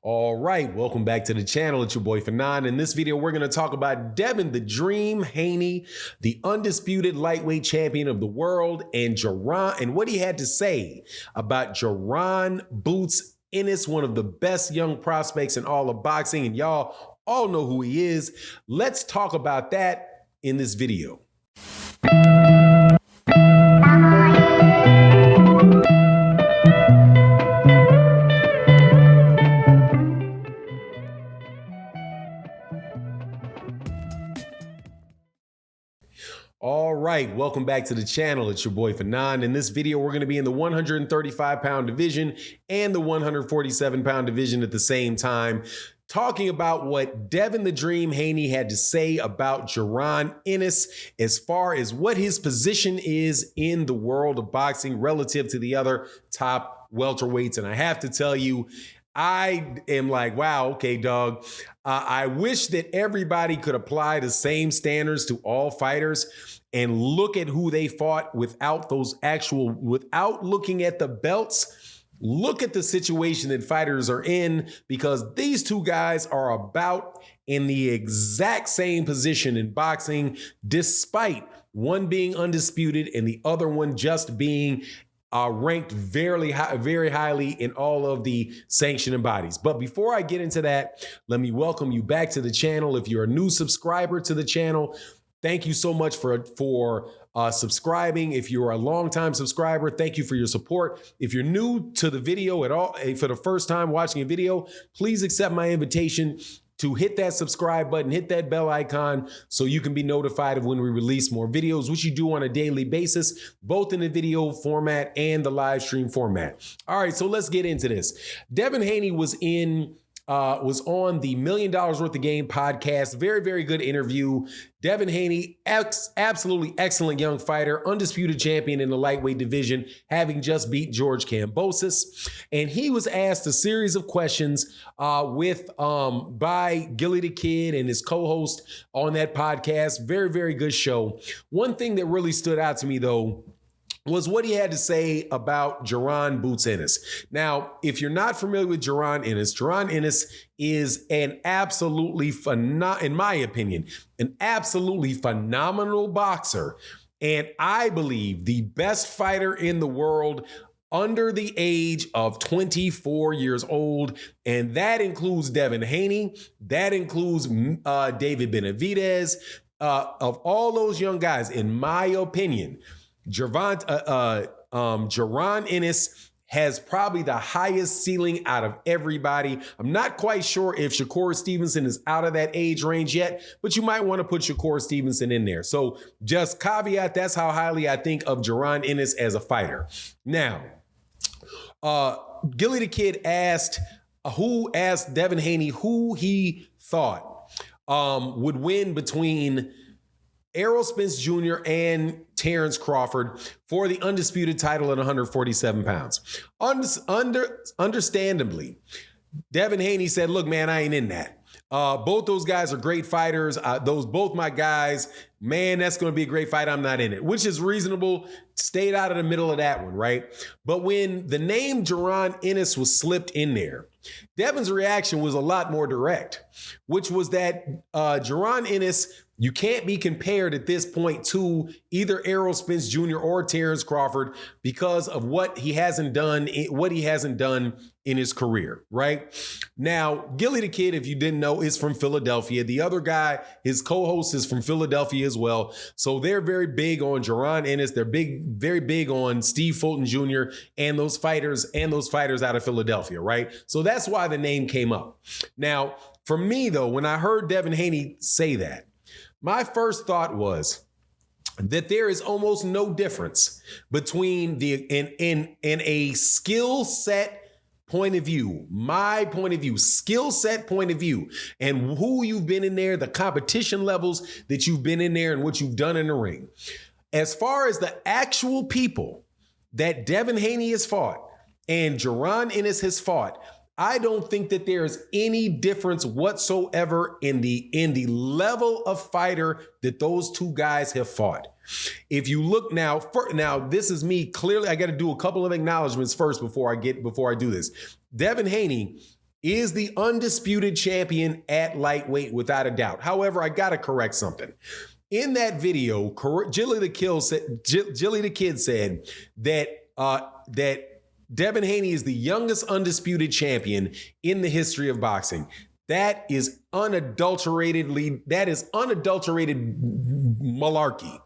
All right, welcome back to the channel. It's your boy Fanon. In this video, we're going to talk about Devin the Dream Haney, the undisputed lightweight champion of the world, and what he had to say about Jaron Boots Ennis, one of the best young prospects in all of boxing. And y'all all know who he is. Let's talk about that in this video. All right, welcome back to the channel. It's your boy Fanon. In this video, we're going to be in the 135-pound division and the 147-pound division at the same time, talking about what Devin the Dream Haney had to say about Jaron Ennis as far as what his position is in the world of boxing relative to the other top welterweights. And I have to tell you, I am like, wow, okay, dog. I wish that everybody could apply the same standards to all fighters and look at who they fought without looking at the belts. Look at the situation that fighters are in, because these two guys are about in the exact same position in boxing, despite one being undisputed and the other one just being ranked very highly in all of the sanctioning bodies. But before I get into that, let me welcome you back to the channel. If you're a new subscriber to the channel, thank you so much for subscribing. If you're a longtime subscriber, thank you for your support. If you're new to the video at all, for the first time watching a video, please accept my invitation to hit that subscribe button, hit that bell icon so you can be notified of when we release more videos, which you do on a daily basis, both in the video format and the live stream format. All right, so let's get into this. Devin Haney was on the $1 Million Worth of Game podcast. Very, very good interview. Devin Haney, absolutely excellent young fighter, undisputed champion in the lightweight division, having just beat George Kambosos. And he was asked a series of questions by Gilly the Kid and his co-host on that podcast. Very, very good show. One thing that really stood out to me, though, was what he had to say about Jaron Boots Ennis. Now, if you're not familiar with Jaron Ennis is an absolutely in my opinion, an absolutely phenomenal boxer. And I believe the best fighter in the world under the age of 24 years old. And that includes Devin Haney. That includes David Benavidez. Of all those young guys, in my opinion, Jaron Ennis has probably the highest ceiling out of everybody. I'm not quite sure if Shakur Stevenson is out of that age range yet, but you might want to put Shakur Stevenson in there. So just caveat, that's how highly I think of Jaron Ennis as a fighter. Now, Gilly the Kid asked Devin Haney who he thought would win between ERROL Spence Jr. and Terence Crawford for the undisputed title at 147 pounds. Understandably, Devin Haney said, look, man, I ain't in that. Both those guys are great fighters. Both my guys, man, that's going to be a great fight. I'm not in it, which is reasonable. Stayed out of the middle of that one, right? But when the name Jaron Ennis was slipped in there, Devin's reaction was a lot more direct, which was that Jaron Ennis, you can't be compared at this point to either ERROL Spence Jr. or Terence Crawford because of what he hasn't done in his career, right? Now, Gilly the Kid, if you didn't know, is from Philadelphia. The other guy, his co-host, is from Philadelphia as well. So they're very big on Jaron Ennis. They're very big on Steve Fulton Jr. and those fighters out of Philadelphia, right? So that's why the name came up. Now, for me, though, when I heard Devin Haney say that, my first thought was that there is almost no difference between in a skill set point of view, my point of view, skill set point of view, and who you've been in there, the competition levels that you've been in there and what you've done in the ring. As far as the actual people that Devin Haney has fought and Jaron Ennis has fought, I don't think that there's any difference whatsoever in the level of fighter that those two guys have fought. If you look now, this is me clearly. I got to do a couple of acknowledgments first before I do this. Devin Haney is the undisputed champion at lightweight without a doubt. However, I got to correct something. In that video, Jilly the Kid said that Devin Haney is the youngest undisputed champion in the history of boxing. That is unadulterated malarkey.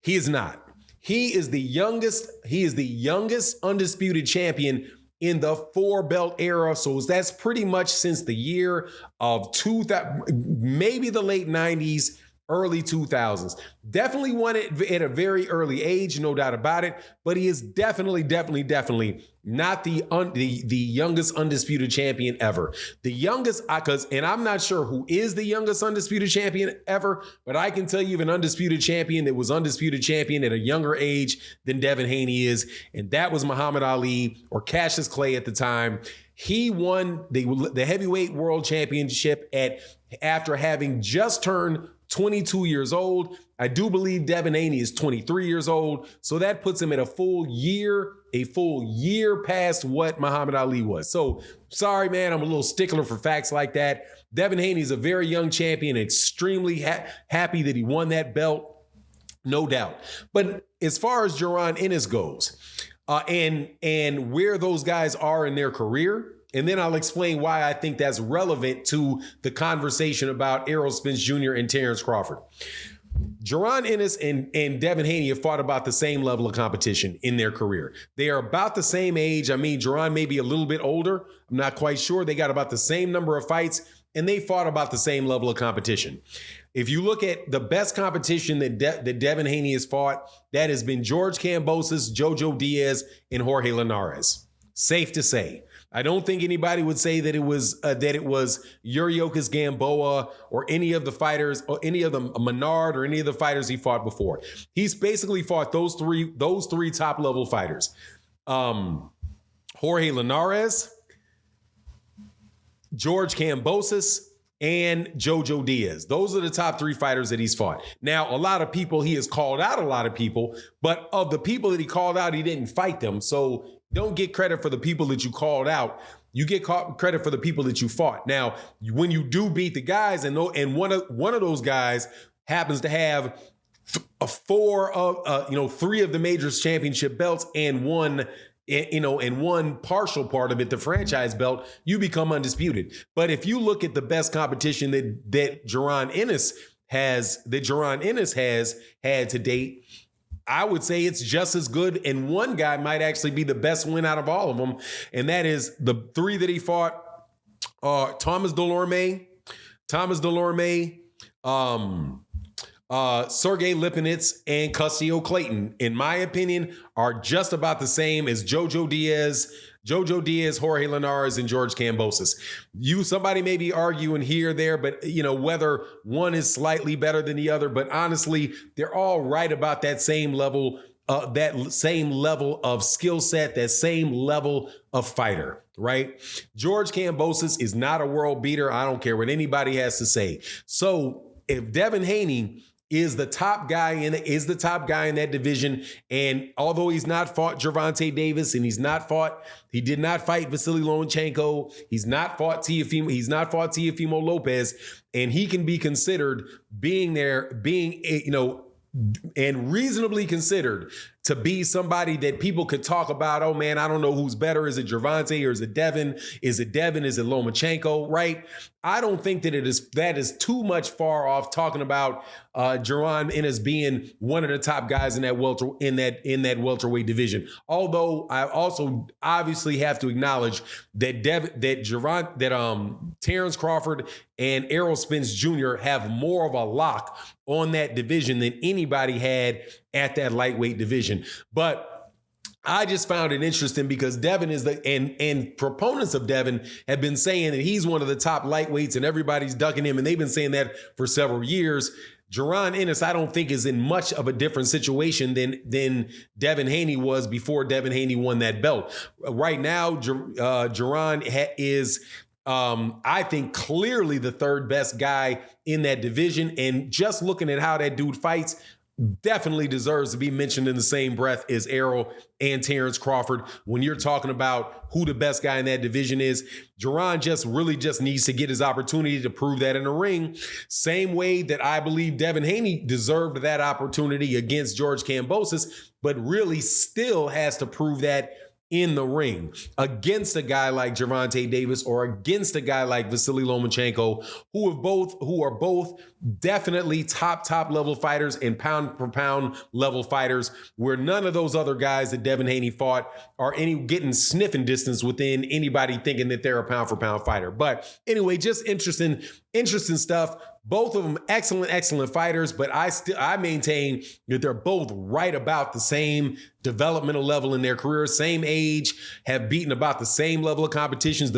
He is not. He is the youngest undisputed champion in the 4-belt era. So that's pretty much since the year of 2000, maybe the late 90s, early 2000s. Definitely won it at a very early age, no doubt about it. But he is definitely not the youngest undisputed champion ever. The youngest, and I'm not sure who is the youngest undisputed champion ever, but I can tell you of an undisputed champion that was undisputed champion at a younger age than Devin Haney is, and that was Muhammad Ali, or Cassius Clay at the time. He won the heavyweight world championship after having just turned 22 years old. I do believe Devin Haney is 23 years old. So that puts him at a full year past what Muhammad Ali was. So sorry, man, I'm a little stickler for facts like that. Devin Haney is a very young champion, extremely happy that he won that belt, no doubt. But as far as Jaron Ennis goes, and where those guys are in their career, and then I'll explain why I think that's relevant to the conversation about ERROL Spence Jr. and Terence Crawford. Jaron Ennis and Devin Haney have fought about the same level of competition in their career. They are about the same age. I mean, Jaron may be a little bit older. I'm not quite sure. They got about the same number of fights, and they fought about the same level of competition. If you look at the best competition that Devin Haney has fought, that has been George Kambosos, Jojo Diaz, and Jorge Linares. Safe to say. I don't think anybody would say that it was Yuriorkis Gamboa or any of the fighters, or any of the Menard, or any of the fighters he fought before. He's basically fought those three top level fighters. Jorge Linares, George Kambosos, and Jojo Diaz. Those are the top 3 fighters that he's fought. Now, a lot of people, he has called out a lot of people, but of the people that he called out, he didn't fight them. So don't get credit for the people that you called out. You get credit for the people that you fought. Now, when you do beat the guys, and one of those guys happens to have 3 of the majors championship belts and one partial part of it, the franchise belt, you become undisputed. But if you look at the best competition that Jaron Ennis has had to date, I would say it's just as good, and one guy might actually be the best win out of all of them, and that is the 3 that he fought: Thomas Delorme, Sergey Lipinets, and Castillo Clayton, in my opinion, are just about the same as Jojo Diaz, Jorge Linares, and George Kambosos. Somebody may be arguing here or there, but whether one is slightly better than the other, but honestly, they're all right about that same level of skill set, that same level of fighter, right? George Kambosos is not a world beater. I don't care what anybody has to say. So if Devin Haney is the top guy in that division, and although he's not fought Gervonta Davis, and he did not fight Vasily Lomachenko, he's not fought Teofimo Lopez, and he can be considered and reasonably considered to be somebody that people could talk about. Oh man, I don't know who's better. Is it Gervonta or is it Devin? Is it Lomachenko? Right? I don't think that is too much far off talking about Jaron Ennis being one of the top guys in that welterweight division. Although I also obviously have to acknowledge that Terence Crawford and ERROL Spence Jr. have more of a lock on that division than anybody had at that lightweight division. But I just found it interesting because Devin is and proponents of Devin have been saying that he's one of the top lightweights and everybody's ducking him, and they've been saying that for several years. Jaron Ennis, I don't think, is in much of a different situation than Devin Haney was before Devin Haney won that belt. Right now, Jaron is, I think, clearly the 3rd best guy in that division. And just looking at how that dude fights, definitely deserves to be mentioned in the same breath as ERROL and Terence Crawford. When you're talking about who the best guy in that division is, Jaron just needs to get his opportunity to prove that in the ring. Same way that I believe Devin Haney deserved that opportunity against George Kambosos, but really still has to prove that in the ring against a guy like Gervonta Davis or against a guy like Vasily Lomachenko, who are both definitely top level fighters and pound per pound level fighters, where none of those other guys that Devin Haney fought are getting sniffing distance within anybody thinking that they're a pound for pound fighter. But anyway, just interesting stuff. Both of them excellent fighters, but I maintain that they're both right about the same developmental level in their career, same age, have beaten about the same level of competitions.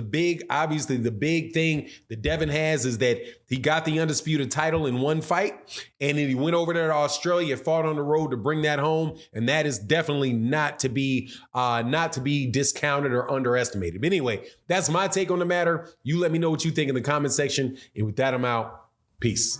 Obviously the big thing that Devin has is that he got the undisputed title in one fight, and then he went over there to Australia, fought on the road to bring that home, and that is definitely not to be discounted or underestimated. But anyway, that's my take on the matter. You let me know what you think in the comment section, and with that, I'm out. Peace.